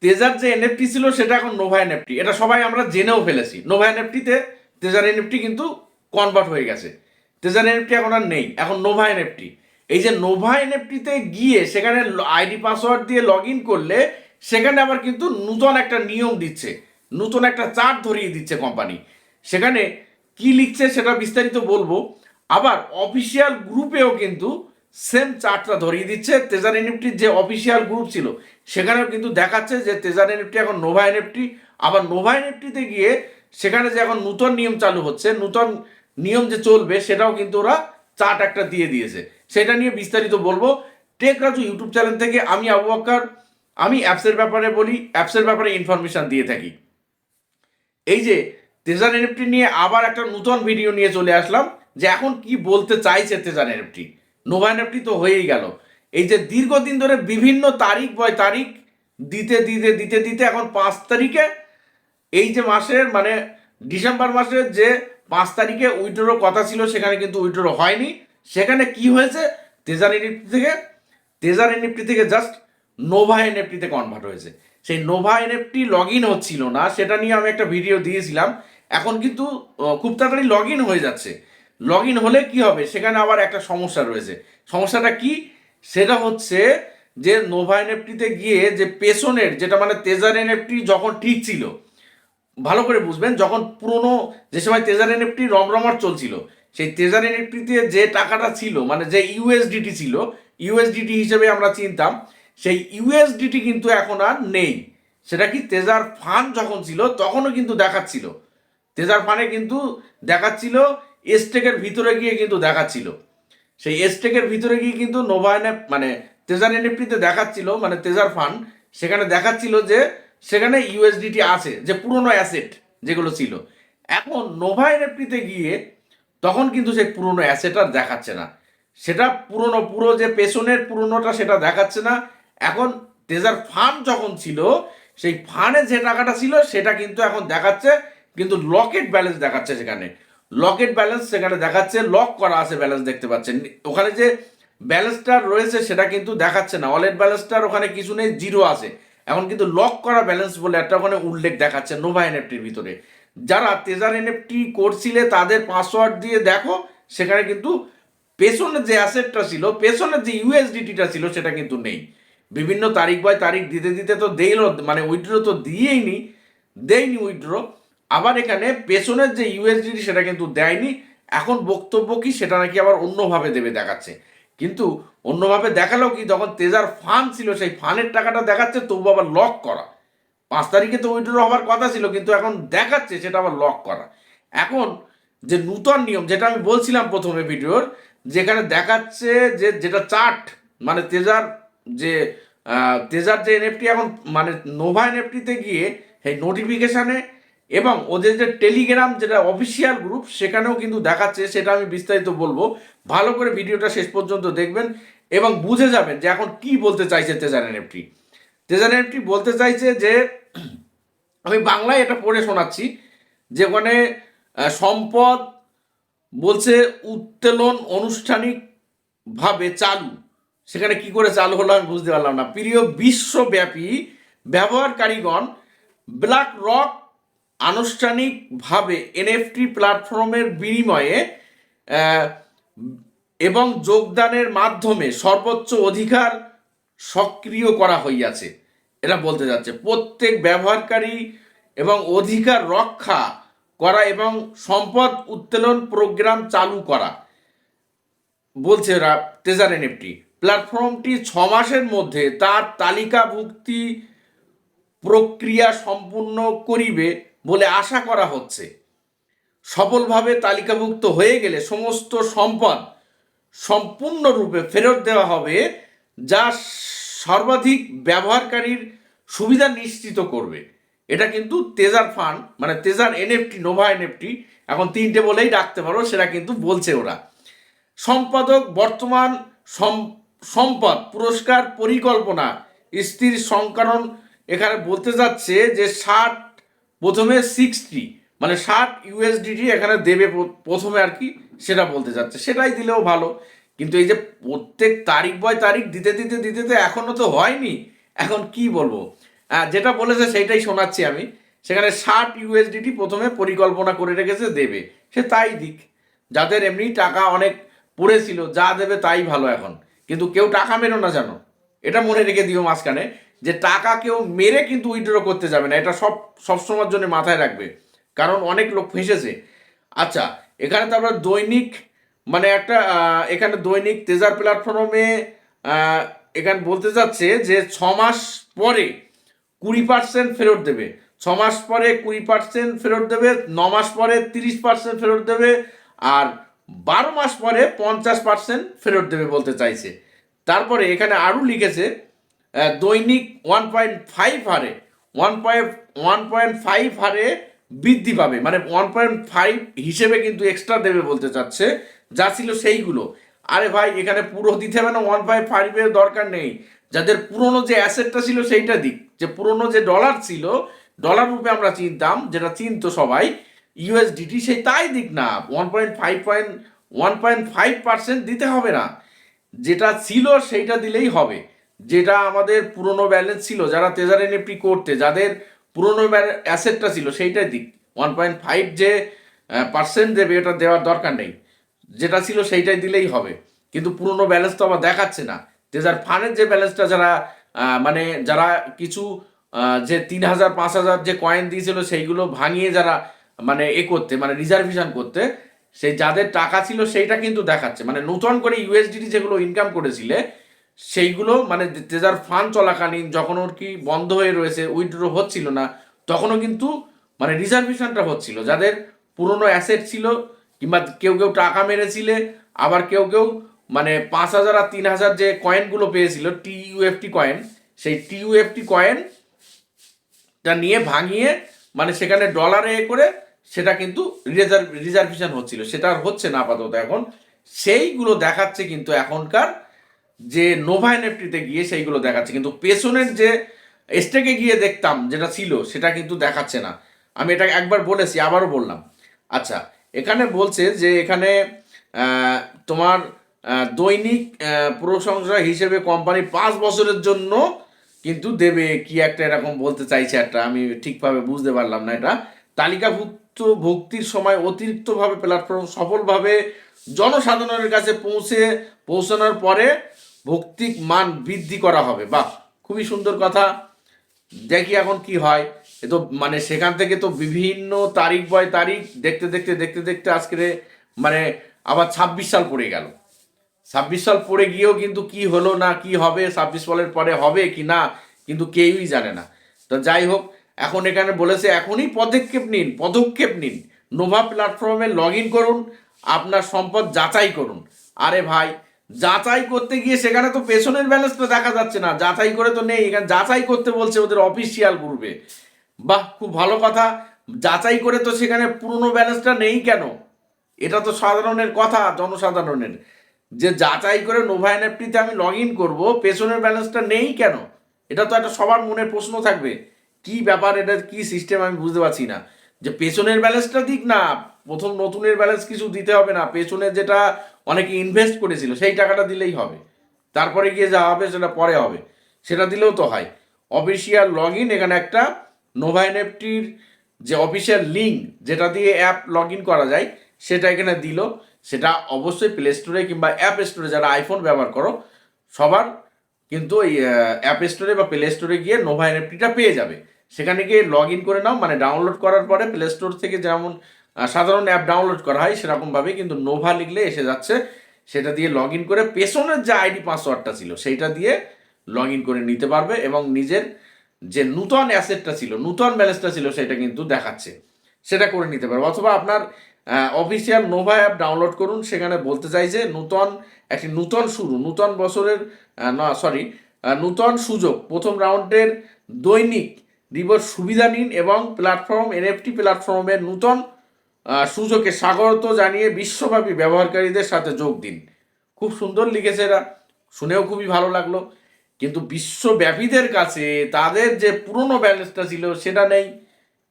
তেজার যে এনএফটি ছিল সেটা এখন নোভা এনএফটি, এটা সবাই আমরা জেনেও ফেলেছি। নোভা এনএফটিতে তেজার এনএফটি কিন্তু কনভার্ট হয়ে গেছে, তেজার এনএফটি এখন আর নেই, এখন নোভা এনএফটি। এই যে নোভা এনএফটিতে গিয়ে সেখানে আইডি পাসওয়ার্ড দিয়ে লগ ইন করলে সেখানে আবার কিন্তু নূতন একটা নিয়ম দিচ্ছে, নূতন একটা চার্ট ধরিয়ে দিচ্ছে কোম্পানি। সেখানে কি লিখছে সেটা বিস্তারিত বলবো। আবার অফিসিয়াল গ্রুপেও কিন্তু সেম চার্টটা ধরিয়ে দিচ্ছে। তেজার এনএফটির যে অফিসিয়াল গ্রুপ ছিল সেখানেও কিন্তু দেখাচ্ছে যে তেজার এনএফটি এখন নোভা এনএফটি। আবার নোভা এনএফটিতে গিয়ে সেখানে যে এখন নূতন নিয়ম চালু হচ্ছে, নূতন নিয়ম যে চলবে সেটাও কিন্তু ওরা চার্ট একটা দিয়ে দিয়েছে। সেটা নিয়ে বিস্তারিত বলবো। টেক রাজু ইউটিউব চ্যানেল থেকে আমি আবু বকর, আমি অ্যাপসের ব্যাপারে বলি, অ্যাপসের ব্যাপারে ইনফরমেশন দিয়ে থাকি। এই যে তেজার এনএফটি নিয়ে আবার একটা নতুন ভিডিও নিয়ে চলে আসলাম, যে এখন কি বলতে চাইছে তেজার এনএফটি। নোভা এনএফটি তো হয়েই গেল, এই যে দীর্ঘদিন ধরে বিভিন্ন তারিখ বয় তারিখ দিতে দিতে দিতে দিতে এখন 5 তারিখে, এই যে মাসের মানে ডিসেম্বর মাসের যে 5 তারিখে উইথড্রর কথা ছিল সেখানে কিন্তু উইথড্র হয়নি। সেখানে কি হয়েছে, তেজার এনএফটি থেকে জাস্ট নোভা এনএফটিতে কনভার্ট হয়েছে। সেই নোভা এনএফটি লগ ইন হচ্ছিল না, সেটা নিয়ে আমি একটা ভিডিও দিয়েছিলাম। এখন কিন্তু খুব তাড়াতাড়ি লগ ইন হয়ে যাচ্ছে। লগ ইন হলে কি হবে, সেখানে আবার একটা সমস্যা রয়েছে। সমস্যাটা কি, সেটা হচ্ছে যে নোভা এনএফটিতে গিয়ে যে পেছনের যেটা মানে তেজার এনএফটি যখন ঠিক ছিল, ভালো করে বুঝবেন, যখন পুরনো যে সময় তেজার এনএফটি রমরমার চলছিল, সেই তেজার এনএফটিতে যে টাকাটা ছিল মানে যে ইউএসডিটি ছিল, ইউএসডিটি হিসেবে আমরা চিনতাম, সেই ইউএসডিটি কিন্তু এখন আর নেই। সেটা কি, তেজার ফান্ড যখন ছিল তখনও কিন্তু দেখাচ্ছিল, তেজার ফান্ডে কিন্তু দেখাচ্ছিল, এসটেকের ভিতরে গিয়ে কিন্তু দেখাচ্ছিল, সেই এসটেকের ভিতরে গিয়ে কিন্তু নোভা এনএফ মানে তেজার এনএফটিতে দেখাচ্ছিল, মানে তেজার ফান্ড সেখানে দেখাচ্ছিল যে সেখানে ইউএসডিটি আছে, যে পুরনো অ্যাসেট যেগুলো ছিল। এখন নোভা এনএফটিতে গিয়ে তখন কিন্তু সেই পুরনো অ্যাসেট আর দেখাচ্ছে না, সেটা পুরনো পুরো যে পেছনের পুরনোটা সেটা দেখাচ্ছে না। এখন তেজার ফান্ড যখন ছিল সেই ফান্ডে যে টাকাটা ছিল সেটা কিন্তু এখন দেখাচ্ছে, কিন্তু লকেট ব্যালেন্স দেখাচ্ছে সেখানে, লকেট ব্যালেন্স সেখানে দেখাচ্ছে, লক করা আছে ব্যালেন্স দেখতে পাচ্ছেন। ওখানে যে ব্যালেন্সটা রয়েছে সেটা কিন্তু দেখাচ্ছে না, ওয়ালেট ব্যালেন্সটার ওখানে কিছু নেই, জিরো আছে। এখন কিন্তু লক করা ব্যালেন্স বলে একটা ওখানে উল্লেখ দেখাচ্ছে নোভা এনএফটির ভিতরে। যারা তেজার এনএফটি করছিলে তাদের পাসওয়ার্ড দিয়ে দেখো, সেখানে কিন্তু পেছনের যে অ্যাসেটটা ছিল, পেছনের যে ইউএসডিটিটা ছিল সেটা কিন্তু নেই। বিভিন্ন তারিখ বাই তারিখ দিতে দিতে তো দেইল, মানে উইথড্র তো দেয়নি উইথড্র। আবার এখানে পেছনের যে ইউএসডিটি সেটা কিন্তু দেয়নি। এখন বক্তব্য কি, সেটা নাকি আবার অন্যভাবে দেবে দেখাচ্ছে। কিন্তু অন্যভাবে দেখালেও কি, যখন তেজার ফান্ড ছিল সেই ফান্ডের টাকাটা দেখাচ্ছে, তবু আবার লক করা। 5 তারিখে তো উইথড্র হওয়ার কথা ছিল, কিন্তু এখন দেখাচ্ছে সেটা আবার লক করা। এখন যে নূতন নিয়ম যেটা আমি বলছিলাম প্রথমে ভিডিওর, যেখানে দেখাচ্ছে যে যেটা চার্ট মানে তেজার যে এনএফটি এখন মানে নোভা এনএফটিতে গিয়ে সেই নোটিফিকেশানে এবং ওদের যে টেলিগ্রাম যেটা অফিসিয়াল গ্রুপ সেখানেও কিন্তু দেখাচ্ছে। সেটা আমি বিস্তারিত বলবো, ভালো করে ভিডিওটা শেষ পর্যন্ত দেখবেন এবং বুঝে যাবেন যে এখন কি বলতে চাইছে তেজার এনএফটি। তেজার এনএফটি বলতে চাইছে যে, আমি বাংলায় এটা পড়ে শোনাচ্ছি, যে ওখানে সম্পদ বলছে উত্তোলন আনুষ্ঠানিকভাবে চালু। সেখানে কি করে চালু হলো আমি বুঝতে পারলাম না। প্রিয় বিশ্বব্যাপী ব্যবহারকারীগণ, ব্ল্যাক রক আনুষ্ঠানিকভাবে এনএফটি প্ল্যাটফর্মের বিনিময়ে এবং যোগদানের মাধ্যমে সর্বোচ্চ অধিকার সক্রিয় করা হইয়াছে। এটা বলতে যাচ্ছে প্রত্যেক ব্যবহারকারী এবং অধিকার রক্ষা করা এবং সম্পদ উত্তোলন প্রোগ্রাম চালু করা বলছে এরা। তেজার এনএফটি প্ল্যাটফর্মটি 6 মাসের মধ্যে তার তালিকাভুক্তি প্রক্রিয়া সম্পূর্ণ করিবে বলে আশা করা হচ্ছে। সফলভাবে তালিকাভুক্ত হয়ে গেলে সমস্ত সম্পদ সম্পূর্ণরূপে ফেরত দেওয়া হবে, যা সর্বাধিক ব্যবহারকারীর সুবিধা নিশ্চিত করবে। এটা কিন্তু তেজার ফান্ড মানে তেজার এনএফটি, নোভা এনএফটি, এখন 3টে বলেই ডাকতে পারো, সেটা কিন্তু বলছে ওরা। সম্পাদক বর্তমান সম্পদ পুরস্কার পরিকল্পনা স্থির সংকরণ এখানে বলতে যাচ্ছে যে 60 প্রথমে 60 মানে 60 ইউএসডিটি এখানে দেবে প্রথমে আর কি, সেটা বলতে যাচ্ছে। সেটাই দিলেও ভালো, কিন্তু এই যে প্রত্যেক তারিখ বয় তারিখ দিতে দিতে দিতে দিতে এখনো তো হয়নি। এখন কি বলবো, যেটা বলেছে সেইটাই শোনাচ্ছি আমি। সেখানে 60 USDT প্রথমে পরিকল্পনা করে রেখেছে দেবে, সে তাই দিক। যাদের এমনি টাকা অনেক পড়েছিল, যা দেবে তাই ভালো এখন। কিন্তু কেউ টাকা মেরো না জানো, এটা মনে রেখে দিও মাঝখানে, যে টাকা কেউ মেরে কিন্তু উইথড্র করতে যাবে না, এটা সবসময়ের জন্য মাথায় রাখবে, কারণ অনেক লোক ফেঁসেছে। আচ্ছা, এখানে তো আমরা দৈনিক মানে একটা এখানে দৈনিক তেজার প্ল্যাটফর্মে এখানে বলতে চাচ্ছে যে 6 মাস পরে 20% ফেরত দেবে, 6 মাস পরে 20% ফেরত দেবে, 9 মাস পরে 30% ফেরত দেবে, আর 12 মাস পরে 50% ফেরত দেবে বলতে চাইছে। তারপরে এখানে আরও লিখেছে দৈনিক 1.5 হারে 1.5 হারে বৃদ্ধি পাবে, মানে 1.5 হিসেবে কিন্তু এক্সট্রা দেবে বলতে চাচ্ছে, যা ছিল সেইগুলো। আরে ভাই, এখানে পুরো দিতে হবে না, 1.5-এর দরকার নেই। যাদের পুরনো যে অ্যাসেটটা ছিল সেইটা দিক, যে পুরনো যে ডলার ছিল, ডলার রূপে আমরা চিনতাম, যেটা চিনতো সবাই ইউএসডিটি, সেই তাই দিক না। 1.5% দিতে হবে না, যেটা ছিল সেইটা দিলেই হবে। যেটা আমাদের পুরনো ব্যালেন্স ছিল, যারা তেজার এনএফটি করতে, যাদের পুরনো অ্যাসেটটা ছিল সেইটাই দিক। 1.5 যে পার্সেন্ট দেবে এটা দেওয়ার দরকার নেই, যেটা ছিল সেইটাই দিলেই হবে। কিন্তু পুরনো ব্যালেন্স তো আবার দেখাচ্ছে না। তেজার ফান্ডের যে ব্যালেন্সটা যারা মানে যারা কিছু যে 3,000 5,000 যে কয়েন দিয়েছিল সেইগুলো ভাঙিয়ে যারা মানে করতে, মানে রিজার্ভেশন করতে, সেই যাদের টাকা ছিল সেইটা কিন্তু দেখাচ্ছে। মানে নতুন করে ইউএসডিটি যেগুলো ইনকাম করেছিলে সেইগুলো, মানে তেজার ফান্ড চলাকালীন যখন ওর কি বন্ধ হয়ে রয়েছে, উইথড্র হচ্ছিল না, তখনও কিন্তু মানে রিজার্ভেশনটা হচ্ছিল। যাদের পুরনো অ্যাসেট ছিল, কিংবা কেউ কেউ টাকা মেরেছিলে, আবার কেউ কেউ মানে 5,000 আর 3,000 যে কয়েনগুলো পেয়েছিল টিইউএফটি কয়েন, সেই টিইউএফটি কয়েনটা নিয়ে ভাঙিয়ে মানে সেখানে ডলারে করে সেটা কিন্তু রিজার্ভেশন হচ্ছিল, সেটা আর হচ্ছে না আপাতত এখন। সেইগুলো দেখাচ্ছে কিন্তু এখনকার যে নোভা এনএফটিতে গিয়ে সেইগুলো দেখাচ্ছে, কিন্তু পেছনের যে স্টেকে গিয়ে দেখতাম যেটা ছিল সেটা কিন্তু দেখাচ্ছে না। আমি এটা একবার বলেছি, আবারও বললাম। আচ্ছা, এখানে বলছে যে এখানে তোমার দৈনিক প্রশংসা হিসেবে কোম্পানি 5 বছরের জন্য কিন্তু দেবে কি একটা এরকম বলতে চাইছে একটা, আমি ঠিকভাবে বুঝতে পারলাম না এটা। তালিকাভুক্ত ভুক্তির সময় অতিরিক্তভাবে প্ল্যাটফর্ম সফলভাবে জনসাধারণের কাছে পৌঁছানোর পরে ভৌতিক মান বৃদ্ধি করা হবে। বাহ, খুবই সুন্দর কথা। দেখি এখন কি হয়। এ তো মানে সেখান থেকে তো বিভিন্ন তারিখ বয় তারিখ দেখতে দেখতে দেখতে দেখতে আজকে মানে আবার 26 সাল পড়ে গেল। 26 সাল পড়ে গিয়েও কিন্তু কি হলো না কি হবে, 26 সালের পরে হবে কি না কিন্তু কেউই জানে না। তো যাই হোক, এখন এখানে বলেছে এখনই পদক্ষেপ নিন, নোভা প্ল্যাটফর্মে লগ ইন করুন, আপনার সম্পদ যাচাই করুন। আরে ভাই, যাচাই করতে গিয়ে সেখানে তো পেছনের ব্যালেন্সটা দেখা যাচ্ছে না, যাচাই করে তো নেই, এখানে যাচাই করতে বলছে ওদের অফিসিয়াল গ্রুপে। বাহ, খুব ভালো কথা। যাচাই করে তো সেখানে পুরনো ব্যালেন্সটা নেই কেন? এটা তো সাধারণের কথা, জনসাধারণের, যে যাচাই করে নোভা এনএফটিতে আমি লগ ইন করবো, পেছনের ব্যালেন্সটা নেই কেন? এটা তো একটা সবার মনে প্রশ্ন থাকবে, কি ব্যাপার, এটা কি সিস্টেম আমি বুঝতে পারছি না। যে পেছনের ব্যালেন্সটা দিক না, প্রথম নতুনের ব্যালেন্স কিছু দিতে হবে না, পেছনে যেটা অনেকে ইনভেস্ট করেছিল সেই টাকাটা দিলেই হবে, তারপরে গিয়ে যা হবে সেটা পরে হবে, সেটা দিলেও তো হয়। অফিসিয়াল লগ ইন, এখানে একটা নোভা এনএফটির যে অফিসিয়াল লিঙ্ক যেটা দিয়ে অ্যাপ লগ ইন করা যায় সেটা এখানে দিল। সেটা অবশ্যই প্লে স্টোরে কিংবা অ্যাপ স্টোরে, যারা আইফোন ব্যবহার করো সবার কিন্তু এই অ্যাপ স্টোরে বা প্লে স্টোরে গিয়ে নোভা এনএফটিটা পেয়ে যাবে। সেখানে গিয়ে লগ ইন করে নাও, মানে ডাউনলোড করার পরে প্লে স্টোর থেকে যেমন সাধারণ অ্যাপ ডাউনলোড করা হয় সেরকমভাবে কিন্তু নোভা লিখলে এসে যাচ্ছে। সেটা দিয়ে লগ ইন করে পেছনের যে আইডি পাসওয়ার্ডটা ছিল সেইটা দিয়ে লগ ইন করে নিতে পারবে, এবং নিজের যে নূতন অ্যাসেটটা ছিল, নূতন ব্যালেন্সটা ছিল সেটা কিন্তু দেখাচ্ছে, সেটা করে নিতে পারবে। অথবা আপনার অফিসিয়াল নোভা অ্যাপ ডাউনলোড করুন, সেখানে বলতে চাইছে একটি নূতন শুরু, নূতন বছরের নূতন সুযোগ, প্রথম রাউন্ডের দৈনিক রিওয়ার্ড সুবিধা নিন এবং এনএফটি প্ল্যাটফর্মের নূতন সুযোগে স্বাগত জানিয়ে বিশ্বব্যাপী ব্যবহারকারীদের সাথে যোগ দিন। খুব সুন্দর লিখেছে এরা, শুনেও খুবই ভালো লাগলো। কিন্তু বিশ্বব্যাপীদের কাছে তাদের যে পুরনো ব্যালেন্সটা ছিল সেটা নেই,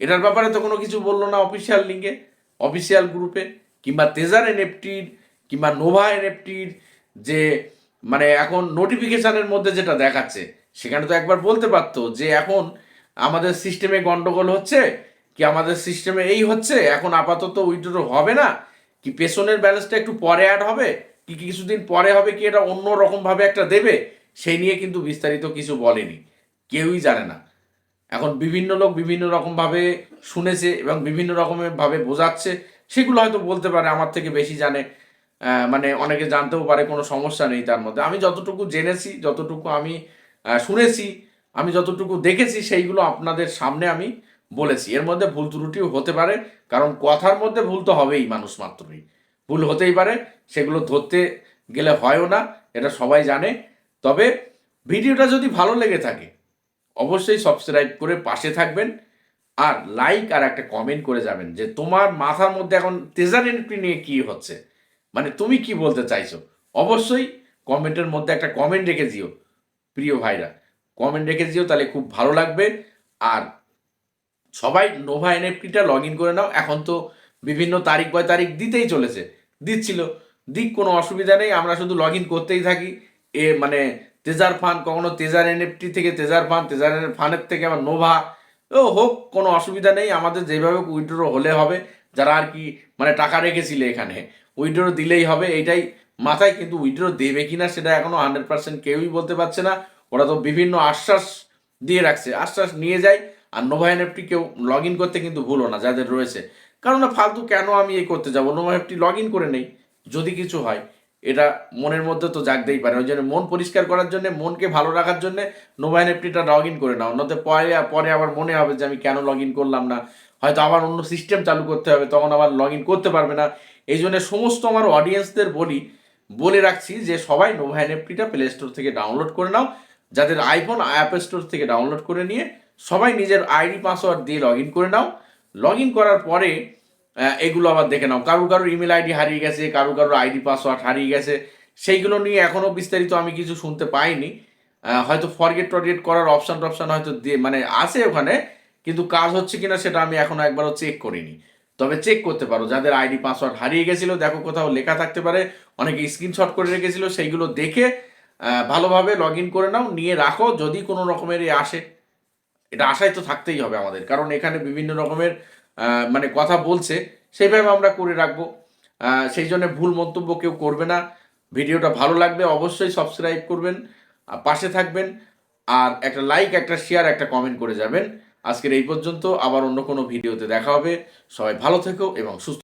এটার ব্যাপারে তো কোনো কিছু বললো না অফিসিয়াল লিঙ্কে, অফিসিয়াল গ্রুপে, কিংবা তেজার এনএফটির কিংবা নোভা এনএফটির যে মানে এখন নোটিফিকেশানের মধ্যে যেটা দেখাচ্ছে সেখানে তো একবার বলতে পারতো যে এখন আমাদের সিস্টেমে গন্ডগোল হচ্ছে, কি আমাদের সিস্টেমে এই হচ্ছে, এখন আপাতত উইথড্র হবে না, কি পেছনের ব্যালেন্সটা একটু পরে অ্যাড হবে, কি কিছুদিন পরে হবে, কি এটা অন্য রকমভাবে একটা দেবে, সেই নিয়ে কিন্তু বিস্তারিত কিছু বলেনি, কেউই জানে না। এখন বিভিন্ন লোক বিভিন্ন রকমভাবে শুনেছে এবং বিভিন্ন রকমের ভাবে বোঝাচ্ছে, সেগুলো হয়তো বলতে পারে, আমার থেকে বেশি জানে। মানে অনেকে জানতেও পারে, কোনো সমস্যা নেই তার মধ্যে। আমি যতটুকু জেনেছি, যতটুকু আমি শুনেছি, আমি যতটুকু দেখেছি, সেইগুলো আপনাদের সামনে আমি বলেছি। এর মধ্যে ভুল ত্রুটিও হতে পারে, কারণ কথার মধ্যে ভুল তো হবেই, মানুষ মাত্রই ভুল হতেই পারে, সেগুলো ধরতে গেলে হয়ও না, এটা সবাই জানে। তবে ভিডিওটা যদি ভালো লেগে থাকে অবশ্যই সাবস্ক্রাইব করে পাশে থাকবেন, আর লাইক আর একটা কমেন্ট করে যাবেন যে তোমার মাথার মধ্যে এখন তেজার এনপি নিয়ে কি হচ্ছে, মানে তুমি কি বলতে চাইছো। অবশ্যই কমেন্টের মধ্যে একটা কমেন্ট রেখে দিও প্রিয় ভাইরা, কমেন্ট রেখে দিও, তাহলে খুব ভালো লাগবে। আর সবাই নোভা এনএফটিটা লগ ইন করে নাও, এখন তো বিভিন্ন তারিখ বাই তারিখ দিতেই চলেছে, দিচ্ছিল, দিক, কোনো অসুবিধা নেই, আমরা শুধু লগ ইন করতেই থাকি। মানে তেজার ফান, কখনো তেজার এনএফটি থেকে তেজার ফান, তেজার ফানের থেকে আবার নোভা, ও হোক, কোনো অসুবিধা নেই, আমাদের যেভাবে উইথড্র হলে হবে, যারা আর কি মানে টাকা রেখেছিলে এখানে, উইথড্র দিলেই হবে এইটাই মাথায়। কিন্তু উইথড্র দেবে কিনা সেটা এখনো 100% কেউই বলতে পারছে না। ওরা তো বিভিন্ন আশ্বাস দিয়ে রাখছে, আশ্বাস নিয়ে যায়। আর নোভা এনএফটি কেউ লগ ইন করতে কিন্তু ভুলো না যাদের রয়েছে, কারণ না ফালতু কেন আমি এই করতে যাবো, নোভা এনএফটি লগ ইন করে নেই, যদি কিছু হয় এটা মনের মধ্যে তো জাগতেই পারে। ওই জন্য মন পরিষ্কার করার জন্য, মনকে ভালো রাখার জন্য নোভা এনএফটিটা লগ ইন করে নাও, নয়তো পরে পরে আবার মনে হবে যে আমি কেন লগ ইন করলাম না, হয়তো আবার অন্য সিস্টেম চালু করতে হবে, তখন আবার লগ ইন করতে পারবে না। এই জন্য সমস্ত আমার অডিয়েন্সদের বলে রাখছি যে সবাই নোভা এনএফটিটা প্লে স্টোর থেকে ডাউনলোড করে নাও, যাদের আইফোন অ্যাপ স্টোর থেকে ডাউনলোড করে নিয়ে সবাই নিজের আইডি পাসওয়ার্ড দিয়ে লগ ইন করে নাও। লগ ইন করার পরে এগুলো আবার দেখে নাও, কারুর ইমেল আইডি হারিয়ে গেছে, কারুর আইডি পাসওয়ার্ড হারিয়ে গেছে, সেইগুলো নিয়ে এখনও বিস্তারিত আমি কিছু শুনতে পাইনি। হয়তো ফরগেট টরগেট করার অপশান হয়তো দিয়ে মানে আছে ওখানে, কিন্তু কাজ হচ্ছে কিনা সেটা আমি এখনো একবারও চেক করিনি। তবে চেক করতে পারো, যাদের আইডি পাসওয়ার্ড হারিয়ে গেছিলো, দেখো কোথাও লেখা থাকতে পারে, অনেকে স্ক্রিনশট করে রেখেছিল, সেইগুলো দেখে ভালোভাবে লগ ইন করে নাও, নিয়ে রাখো, যদি কোনো রকমের আসে, এটা আশায় তো থাকতেই হবে আমাদের, কারণ এখানে বিভিন্ন রকমের মানে কথা বলছে, সেইভাবে আমরা করে রাখবো। সেই জন্য ভুল মন্তব্য কেউ করবে না। ভিডিওটা ভালো লাগবে অবশ্যই সাবস্ক্রাইব করবেন, পাশে থাকবেন, আর একটা লাইক, একটা শেয়ার, একটা কমেন্ট করে যাবেন। আজকের এই পর্যন্ত, আবার অন্য কোনো ভিডিওতে দেখা হবে। সবাই ভালো থেকো এবং সুস্থ।